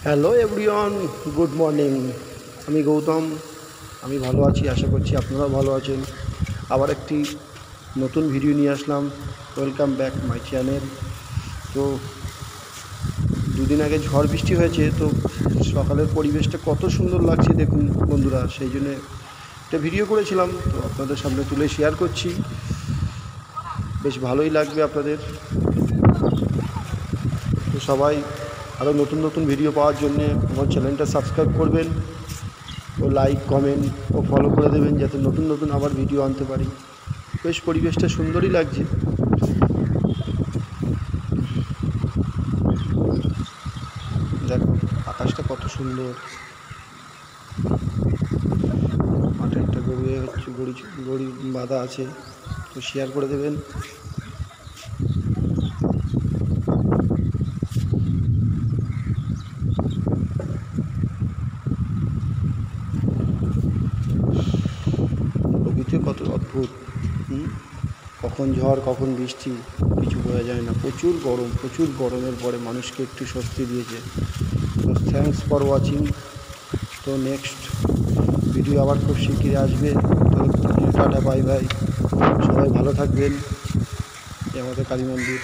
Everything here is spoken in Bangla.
Hello everyone, good morning. আমি গৌতম। আমি ভালো আছি, আশা করছি আপনারাও ভালো আছেন। আবার একটি নতুন ভিডিও নিয়ে আসলাম। Welcome back my channel. তো দুদিন আগে ঝড় বৃষ্টি হয়েছে, তো সকালের পরিবেশটা কত সুন্দর লাগছে দেখুন বন্ধুরা। সেই জন্যে একটা ভিডিও করেছিলাম, তো আপনাদের সামনে তুলে শেয়ার করছি। বেশ ভালোই লাগবে আপনাদের। তো সবাই আরও নতুন নতুন ভিডিও পাওয়ার জন্যে আমার চ্যানেলটা সাবস্ক্রাইব করবেন ও লাইক, কমেন্ট ও ফলো করে দেবেন, যাতে নতুন নতুন আবার ভিডিও আনতে পারি। বেশ পরিবেশটা সুন্দরই লাগছে। দেখো আকাশটা কত সুন্দর। মাঠে একটা গরু হচ্ছে, গড়ি বাঁধা আছে, তো শেয়ার করে দেবেন। প্রকৃতি কত অদ্ভুত। কখন ঝড় কখন বৃষ্টি কিছু বোঝা যায় না। প্রচুর গরম, প্রচুর গরমের পরে মানুষকে একটু স্বস্তি দিয়েছে। তো থ্যাঙ্কস ফর ওয়াচিং। তো নেক্সট ভিডিও আবার খুব শিগগিরই আসবে। তো টাটা, বাই বাই। সবাই ভালো থাকবেন। এই আমাদের কালী মন্দির।